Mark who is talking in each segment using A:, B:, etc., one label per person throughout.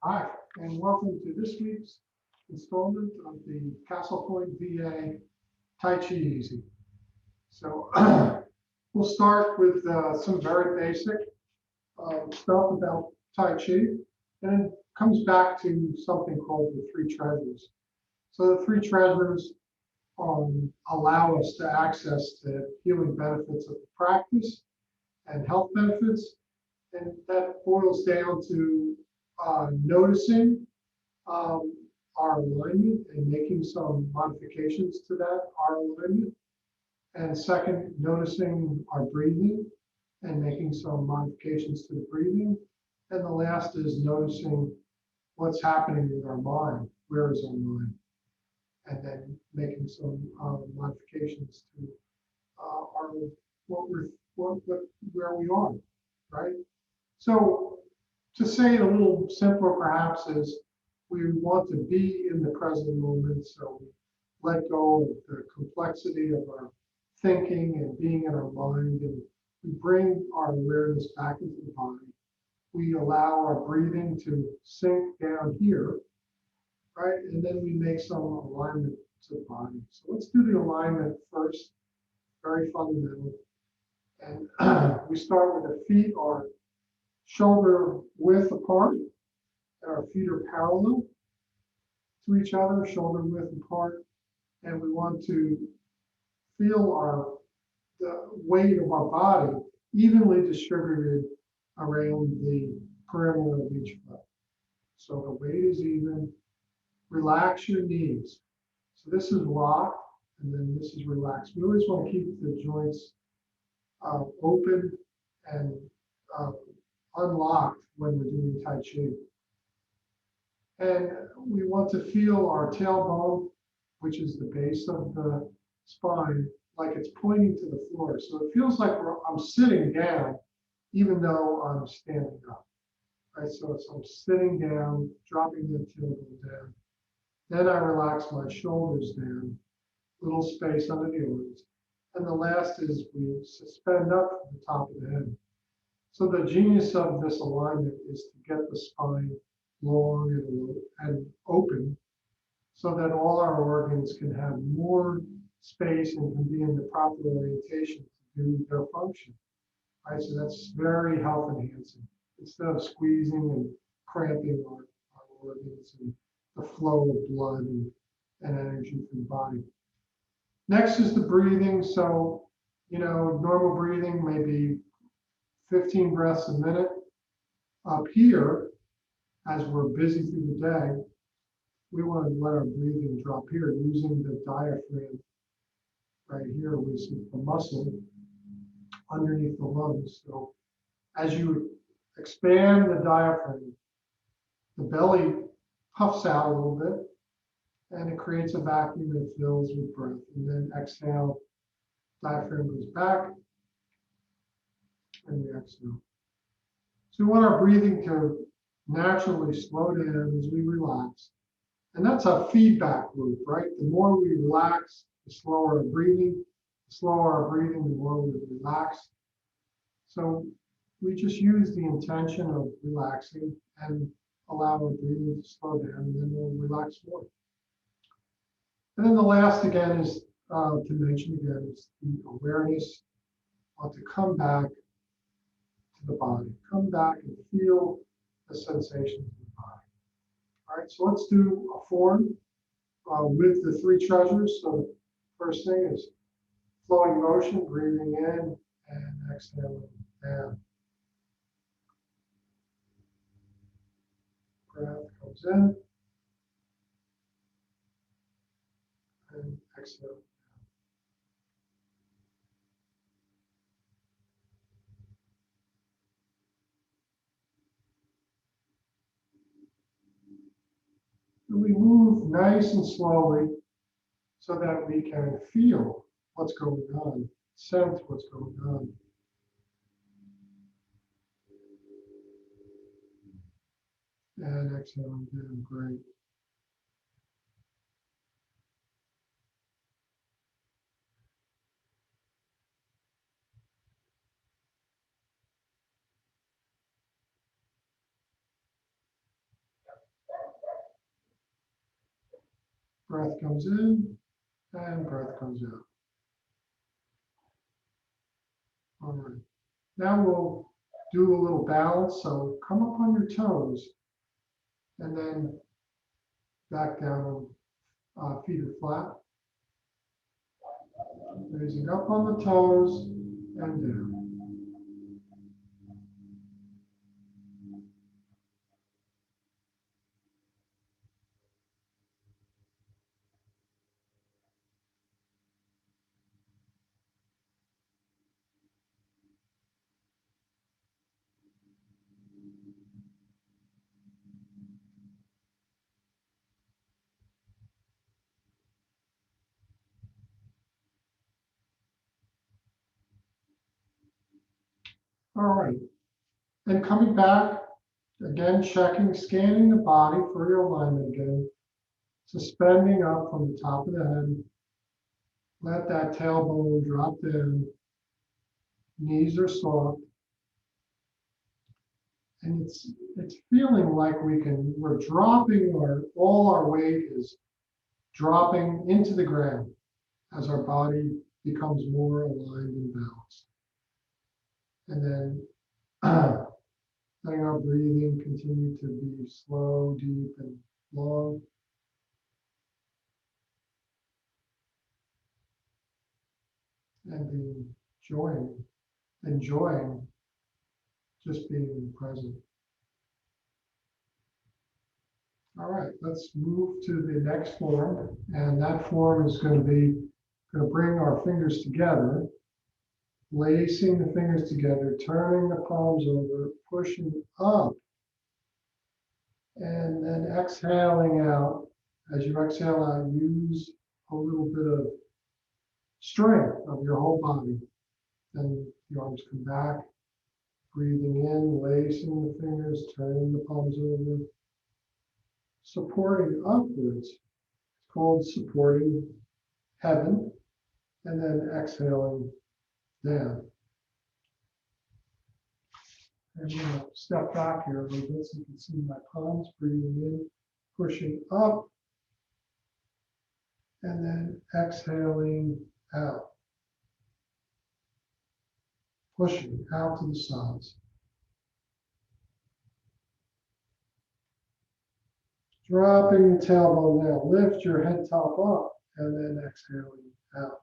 A: Hi, and welcome to this week's installment of the Castle Point VA Tai Chi Easy. So we'll start with some very basic stuff about Tai Chi, and it comes back to something called the three treasures. So the three treasures allow us to access the healing benefits of the practice and health benefits, and that boils down to noticing um, our alignment and making some modifications to that, our alignment. And second, noticing our breathing and making some modifications to the breathing. And the last is noticing what's happening with our mind. Where is our mind? And then making some modifications to our where we are, right? So to say it a little simpler, perhaps, is we want to be in the present moment. So we let go of the complexity of our thinking and being in our mind, and we bring our awareness back into the body. We allow our breathing to sink down here, right? And then we make some alignment to the body. So let's do the alignment first, very fundamental. And we start with the feet are shoulder width apart, and our feet are parallel to each other, shoulder width apart, and we want to feel the weight of our body evenly distributed around the perimeter of each foot. So the weight is even. Relax your knees. So this is locked, and then this is relaxed. We always want to keep the joints open and uh, unlocked when we're doing Tai Chi. And we want to feel our tailbone, which is the base of the spine, like it's pointing to the floor. So it feels like I'm sitting down, even though I'm standing up. Right? So I'm sitting down, dropping the tailbone down. Then I relax my shoulders down, little space under the arms. And the last is we suspend up the top of the head. So the genius of this alignment is to get the spine long and open so that all our organs can have more space and can be in the proper orientation to do their function. Right? So that's very health enhancing. Instead of squeezing and cramping our organs and the flow of blood and energy through the body. Next is the breathing. So, normal breathing may be 15 breaths a minute. Up here, as we're busy through the day, we want to let our breathing drop here using the diaphragm right here, which is the muscle underneath the lungs. So as you expand the diaphragm, the belly puffs out a little bit and it creates a vacuum that fills with breath. And then exhale, diaphragm goes back and we exhale. So we want our breathing to naturally slow down as we relax. And that's a feedback loop, right? The more we relax, the slower our breathing. The slower our breathing, the more we relax. So we just use the intention of relaxing and allow our breathing to slow down, and then we'll relax more. And then the last again is to mention again is the awareness to come back to the body. Come back and feel the sensations in the body. All right, so let's do a form with the three treasures. So first thing is flowing motion, breathing in and exhaling down. Breath comes in and exhale. And we move nice and slowly so that we can feel what's going on, sense what's going on. And exhaling down, great. Breath comes in and breath comes out. All right. Now we'll do a little balance. So come up on your toes and then back down on feet are flat. Raising up on the toes and down. All right. And coming back, again, checking, scanning the body for your alignment again. Suspending up from the top of the head. Let that tailbone drop down. Knees are soft. And it's feeling like we're dropping all our weight is dropping into the ground as our body becomes more aligned and balanced. And then letting our breathing continue to be slow, deep, and long. And enjoying just being present. All right, let's move to the next form. And that form is going to bring our fingers together, lacing the fingers together, turning the palms over, pushing up, and then exhaling out. As you exhale out, use a little bit of strength of your whole body. Then the arms come back, breathing in, lacing the fingers, turning the palms over, supporting upwards. It's called supporting heaven, and then exhaling down. And I'm going to step back here a little bit so you can see my palms, breathing in, pushing up, and then exhaling out. Pushing out to the sides. Dropping the tailbone down. Lift your head top up, and then exhaling out.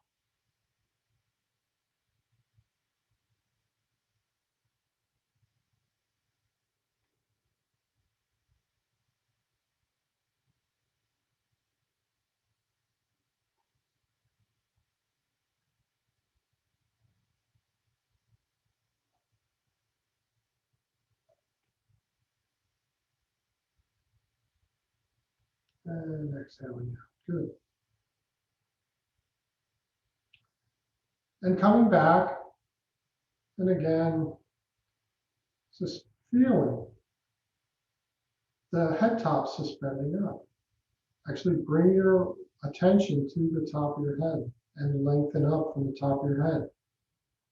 A: And exhaling out. Good. And coming back, and again, just feeling the head top suspending up. Actually bring your attention to the top of your head and lengthen up from the top of your head.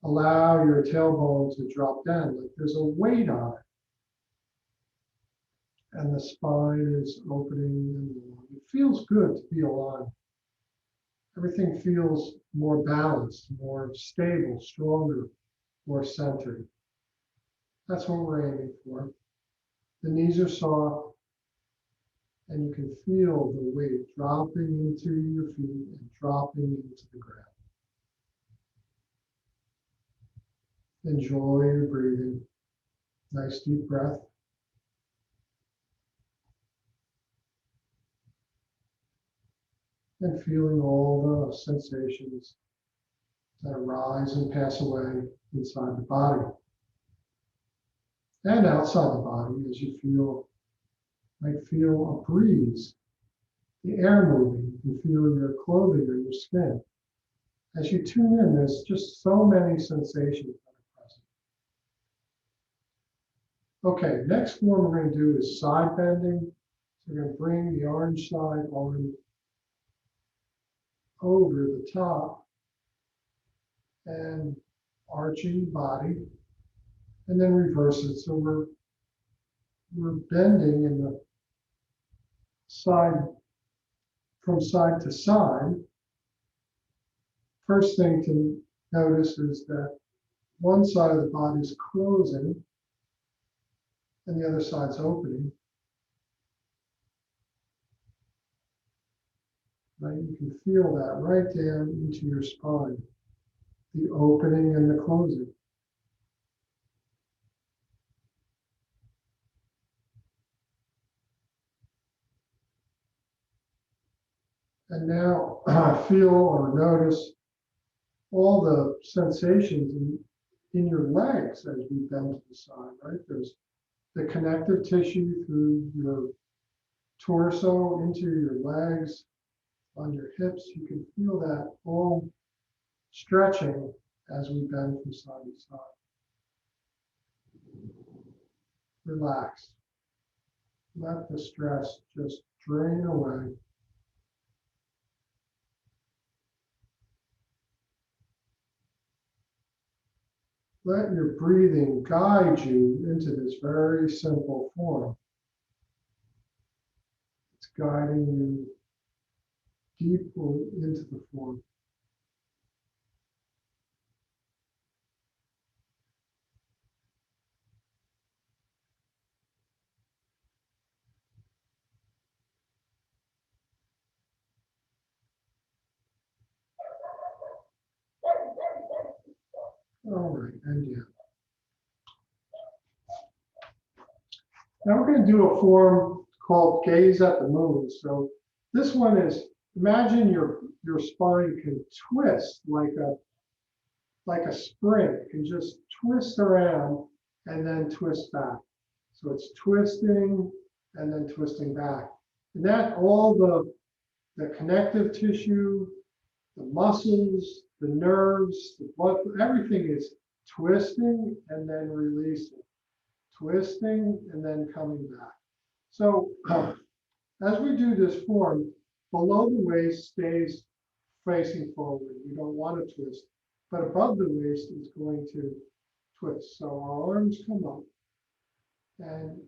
A: Allow your tailbone to drop down like there's a weight on it. And the spine is opening and long. It feels good to be alive. Everything feels more balanced, more stable, stronger, more centered. That's what we're aiming for. The knees are soft, and you can feel the weight dropping into your feet and dropping into the ground. Enjoy your breathing. Nice deep breath. And feeling all the sensations that arise and pass away inside the body. And outside the body as you might feel a breeze, the air moving, you feel your clothing or your skin. As you tune in, there's just so many sensations that are present. Okay, next form we're going to do is side bending. So we're going to bring the orange side arm over the top and arching body, and then reverse it. So we're bending in the side from side to side, first thing to notice is that one side of the body is closing and the other side's opening. Right? You can feel that right down into your spine, the opening and the closing. And now feel or notice all the sensations in your legs as we bend to the side, right? There's the connective tissue through your torso into your legs, on your hips. You can feel that all stretching as we bend from side to side. Relax. Let the stress just drain away. Let your breathing guide you into this very simple form. It's guiding you deeply into the form. All right, and yeah. Now we're going to do a form called gaze at the moon. So this one is, imagine your spine can twist like a spring. It can just twist around and then twist back. So it's twisting and then twisting back. And that all the connective tissue, the muscles, the nerves, the blood, everything is twisting and then releasing, twisting and then coming back. So as we do this form, below the waist stays facing forward. We don't want to twist, but above the waist is going to twist. So our arms come up, and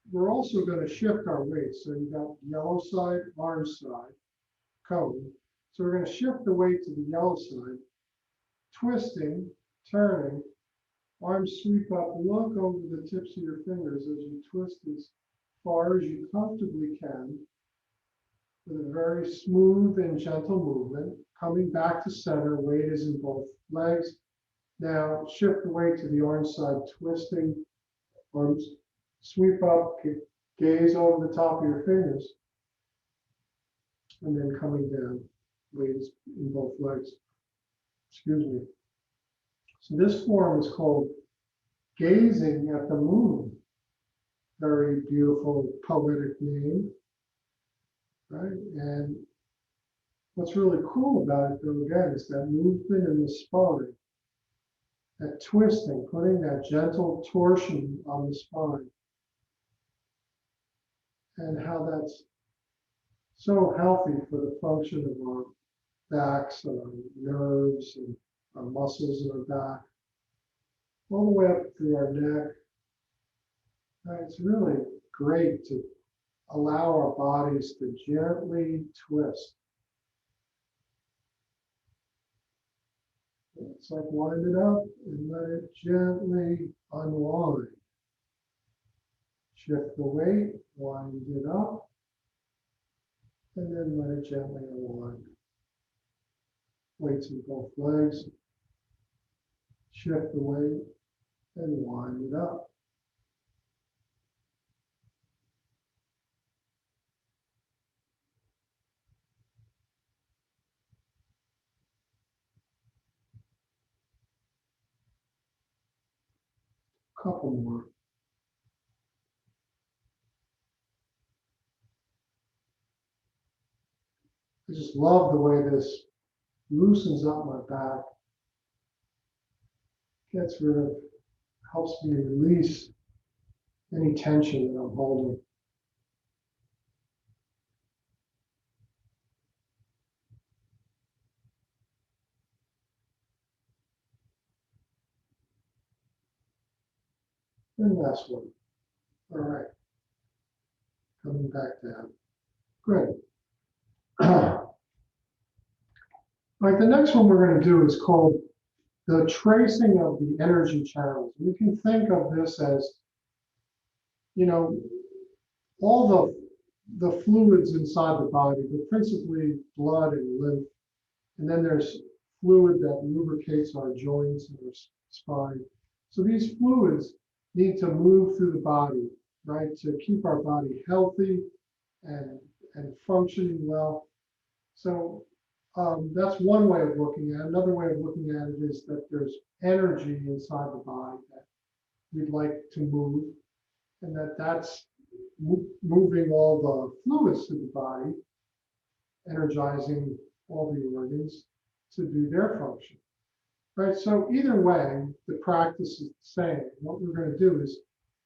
A: we're also going to shift our weight. So you've got yellow side, orange side, cone. So we're going to shift the weight to the yellow side, twisting, turning, arms sweep up, look over the tips of your fingers as you twist as far as you comfortably can with a very smooth and gentle movement. Coming back to center, weight is in both legs. Now shift the weight to the orange side, twisting, arms sweep up, gaze over the top of your fingers, and then coming down, weight is in both legs. Excuse me. So this form is called gazing at the moon. Very beautiful poetic name, right? And what's really cool about it, though, again, is that movement in the spine, that twisting, putting that gentle torsion on the spine, and how that's so healthy for the function of our backs, our nerves, and our muscles in our back, all the way up through our neck. It's really great to allow our bodies to gently twist. It's like wind it up and let it gently unwind. Shift the weight, wind it up, and then let it gently unwind. Weights in both legs. Shift the weight and wind it up. Couple more. I just love the way this loosens up my back, gets rid of, helps me release any tension that I'm holding. And last one. All right. Coming back down. Good. All right, the next one we're going to do is called the tracing of the energy channels. We can think of this as, you know, all the fluids inside the body, but principally blood and lymph. And then there's fluid that lubricates our joints and our spine. So these fluids need to move through the body, right, to keep our body healthy and functioning well. So that's one way of looking at it. Another way of looking at it is that there's energy inside the body that we'd like to move, and that's moving all the fluids through the body, energizing all the organs to do their function. Right, so either way, the practice is the same. What we're going to do is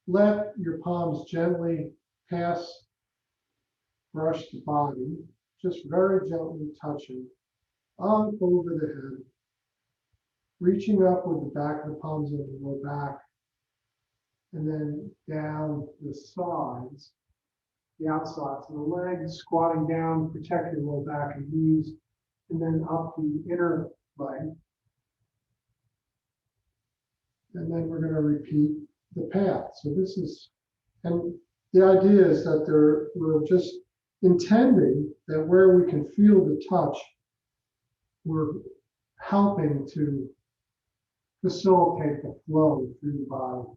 A: let your palms gently brush the body, just very gently touching up over the head, reaching up with the back of the palms on the lower back, and then down the sides, the outsides of the legs, squatting down, protect your lower back and knees, and then up the inner leg. And then we're going to repeat the path. So this is, and the idea is that we're just intending that where we can feel the touch, we're helping to facilitate the flow through the body.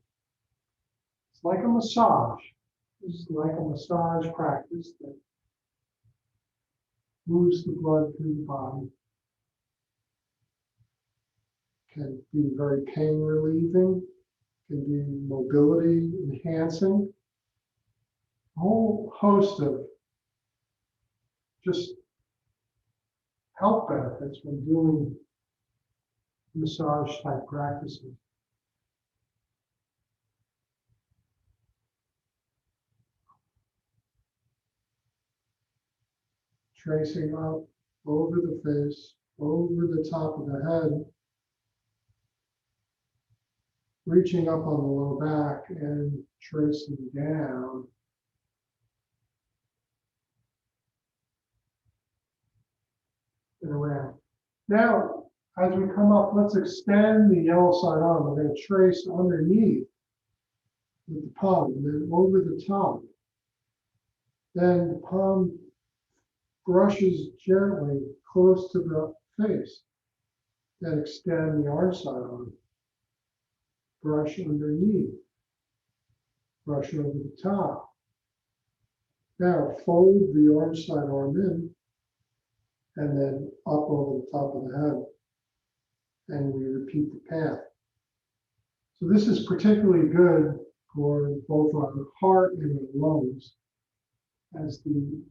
A: It's like a massage. This is like a massage practice that moves the blood through the body. Can be very pain relieving, can be mobility enhancing, a whole host of just health benefits when doing massage type practices. Tracing up over the face, over the top of the head, reaching up on the lower back and tracing down. And around. Now, as we come up, let's extend the yellow side arm. We're going to trace underneath with the palm, and then over the top. Then the palm brushes gently close to the face. Then extend the arm side arm. Brush underneath. Brush over the top. Now fold the arm side arm in, and then up over the top of the head. And we repeat the path. So this is particularly good for both our heart and our lungs, as the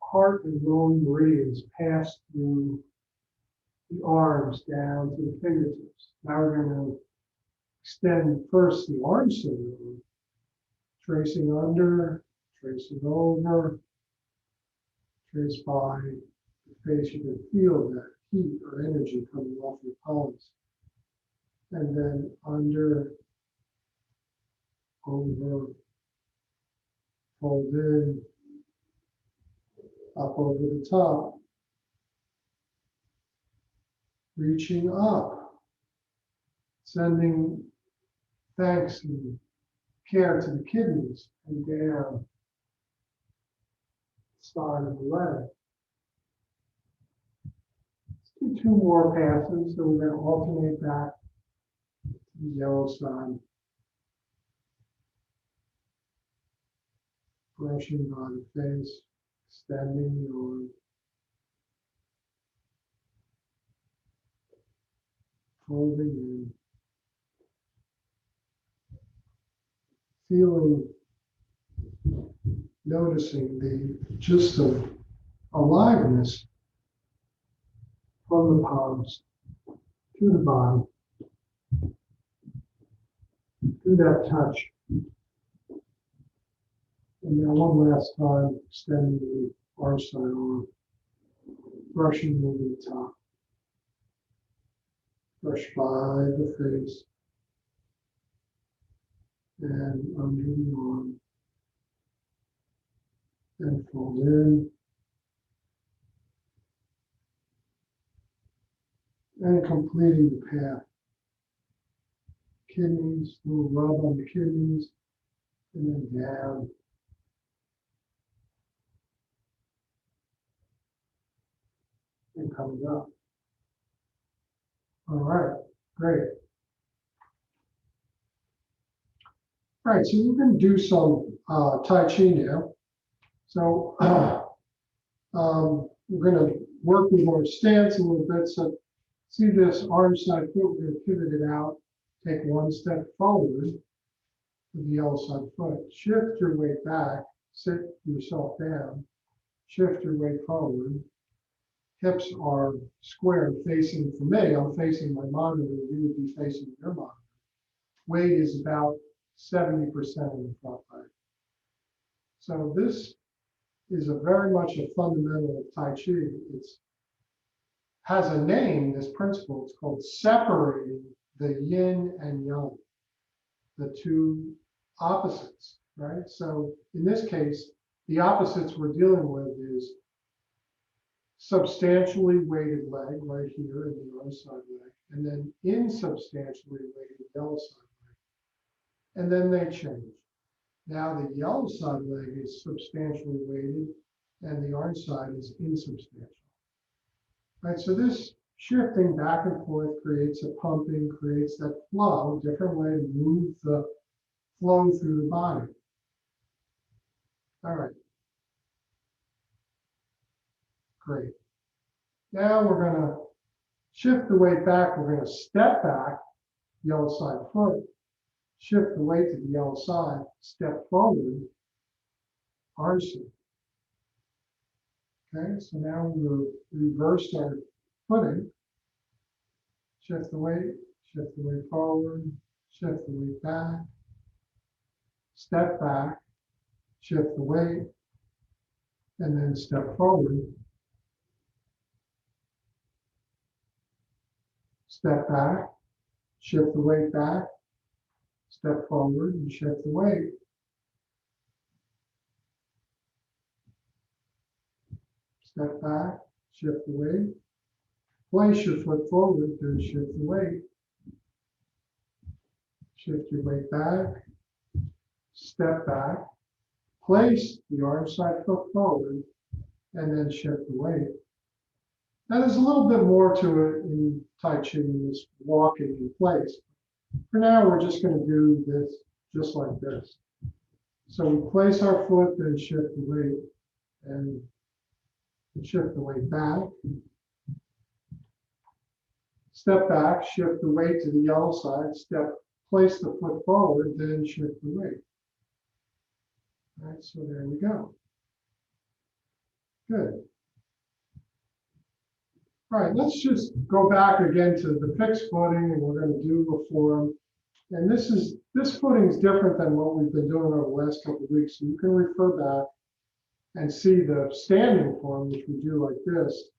A: heart and lung meridians pass through the arms down to the fingertips. Now we're going to extend first the arm side, tracing under, tracing over, trace by the face. You can feel that heat or energy coming off your palms. And then under, over, fold in, up over the top, reaching up, sending thanks and care to the kidneys, and down the side of the leg. Let's do two more passes, so we're going to alternate back to the yellow side. Brushing on the face, extending the arm, folding in, feeling, noticing the just of aliveness from the palms to the body, through that touch. And now one last time, extending the arm side arm, brushing over the top. Brush by the face and under the arm. And fold in and completing the path. Kidneys, little rub on the kidneys, and then down. And coming up. All right, great. All right, so we're going to do some Tai Chi now. So we're going to work with our stance a little bit. So see this arm side foot, we're going to pivot it out, take one step forward with the other side foot. Shift your weight back, sit yourself down, shift your weight forward. Hips are square facing, for me, I'm facing my monitor, you would be facing your monitor. Weight is about 70% in the front leg. So this is very much a fundamental of Tai Chi. It has a name, this principle, it's called separating the yin and yang, the two opposites, right? So in this case, the opposites we're dealing with is substantially weighted leg right here in the other side leg, and then insubstantially weighted yellow side leg. And then they change. Now the yellow side leg is substantially weighted and the orange side is insubstantial. Right, so this shifting back and forth creates a pumping, creates that flow, different way to move the flow through the body. All right. Great. Now we're going to shift the weight back. We're going to step back, yellow side foot, shift the weight to the yellow side, step forward, orange side. Okay, so now we'll reverse our footing, shift the weight forward, shift the weight back, step back, shift the weight, and then step forward, step back, shift the weight back, step forward, and shift the weight. Step back, shift the weight, place your foot forward, then shift the weight. Shift your weight back, step back, place the arm side foot forward, and then shift the weight. Now there's a little bit more to it in Tai Chi, in this walking in place. For now, we're just going to do this just like this. So we place our foot, then shift the weight, and shift the weight back. Step back, shift the weight to the yellow side, place the foot forward, then shift the weight. All right, so there we go. Good. All right, let's just go back again to the fixed footing, and we're going to do a form. And this footing is different than what we've been doing over the last couple of weeks. So you can refer back and see the standing form, which we do like this.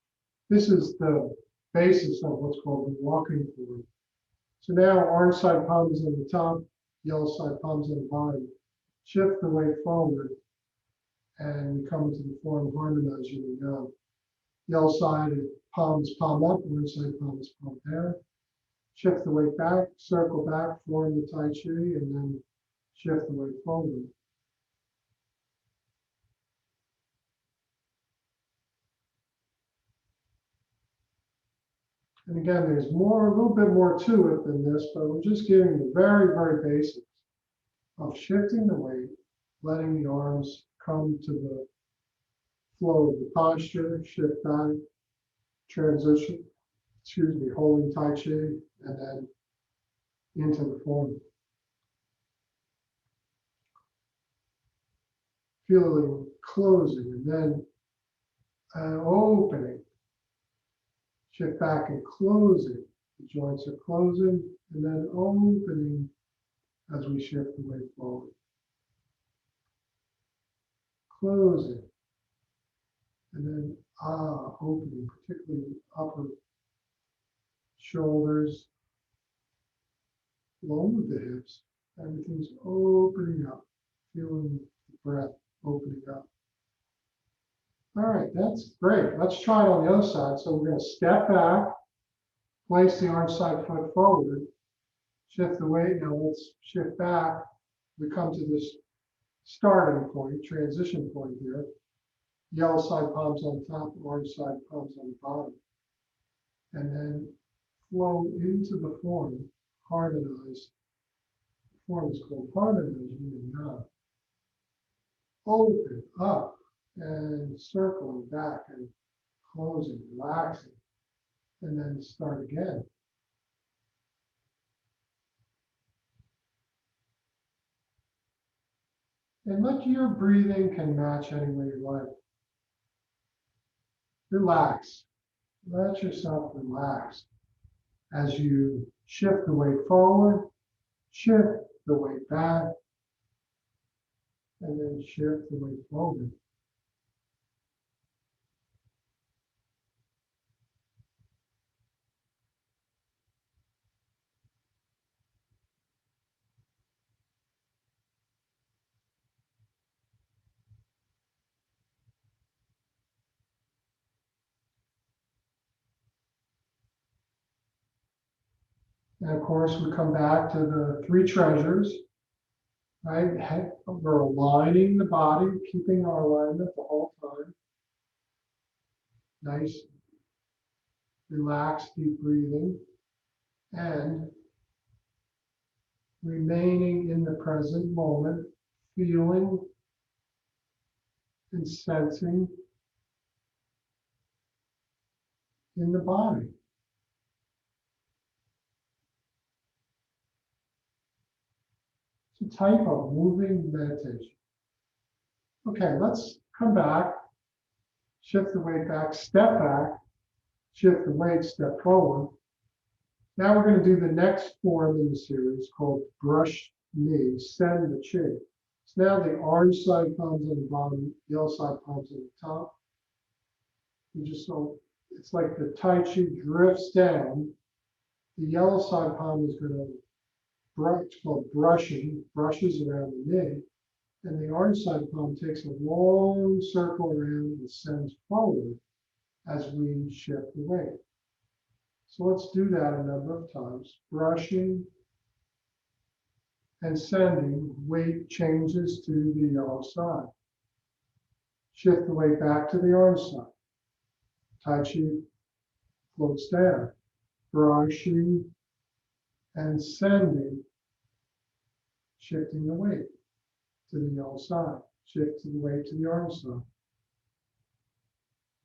A: This is the basis of what's called the walking form. So now orange side palms on the top, yellow side palms on the bottom. Shift the weight forward, and we come to the form harmonizing and go. Yellow side is palms palm up, orange side palms palm down. Shift the weight back, circle back, form the Tai Chi, and then shift the weight forward. And again, there's a little bit more to it than this, but we're just giving the very, very basics of shifting the weight, letting the arms come to the flow of the posture, shift back, transition, holding Tai Chi, and then into the form. Feeling closing, and then opening. Shift back and closing. The joints are closing, and then opening as we shift the weight forward. Closing, and then opening, particularly upper shoulders, along with the hips. Everything's opening up, feeling the breath opening up. All right, that's great. Let's try it on the other side. So we're going to step back, Place the arch side foot forward. Shift the weight. Now let's shift back. We come to this starting point, transition point here. Yellow side palms on top, orange side palms on the bottom. And then flow into the form, harmonize. The form is called harmonizing and not. Open up and circling back and closing, relaxing, and then start again. And let your breathing can match any way you like. Relax. Let yourself relax as you shift the weight forward, shift the weight back, and then shift the weight forward. And of course, we come back to the three treasures, right? We're aligning the body, keeping our alignment the whole time. Nice, relaxed, deep breathing, and remaining in the present moment, feeling and sensing in the body. It's a type of moving meditation. Okay, let's come back, shift the weight back, step back, shift the weight, step forward. Now we're going to do the next form in the series called brush knee, send the chi. So now the orange side palms on the bottom, yellow side palms on the top. You just so it's like the Tai Chi drifts down. The yellow side palm is going to brush, it's called brushing, brushes around the knee. And the orange side palm takes a long circle around and sends forward as we shift the weight. So let's do that a number of times. Brushing and sending, weight changes to the yellow side. Shift the weight back to the orange side. Tai Chi floats down. Brushing and sending, shifting the weight to the yellow side. Shift the weight to the orange side.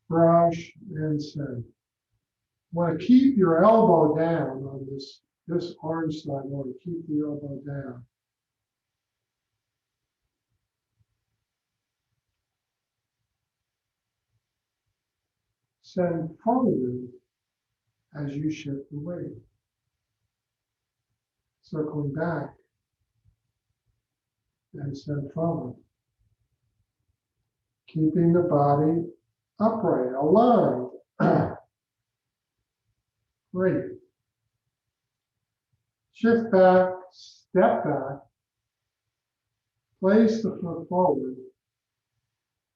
A: Brush and send. Want to keep your elbow down on this orange side. Want to keep the elbow down. Send forward as you shift the weight. Circling back and send forward. Keeping the body upright, aligned. Great. Shift back, step back, place the foot forward.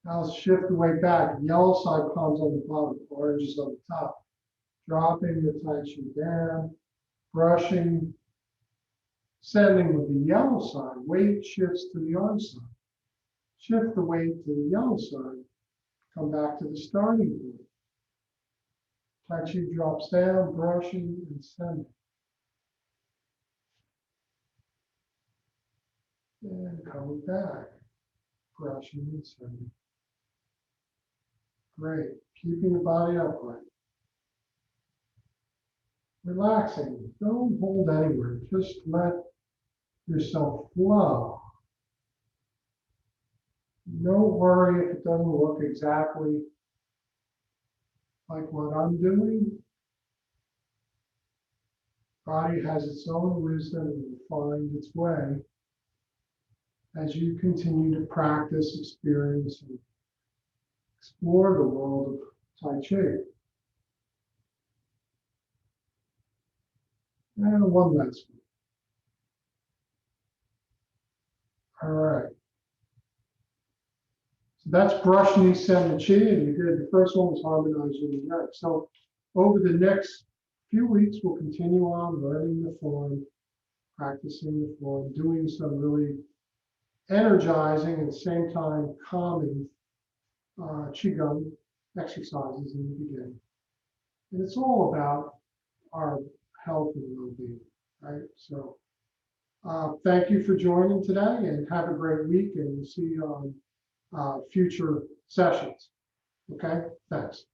A: Now shift the weight back. Yellow side palms on the bottom, orange is on the top. Dropping the Tai Chi down, brushing, sending with the yellow side. Weight shifts to the orange side. Shift the weight to the yellow side. Come back to the starting point. Tai Chi drops down, brushing and sending. And coming back, brushing and sending. Great. Keeping the body upright. Relaxing. Don't hold anywhere. Just let yourself flow. Don't worry if it doesn't look exactly like what I'm doing. Body has its own wisdom and will find its way as you continue to practice, experience, and explore the world of Tai Chi. And one last one. All right. So that's brush, knee, send, and chi, and you did the first one was harmonizing the neck. So over the next few weeks, we'll continue on learning the form, practicing the form, doing some really energizing and at the same time calming qigong exercises in the beginning. And it's all about our health and well-being, right? So thank you for joining today and have a great week, and we'll see you on future sessions. Okay, thanks.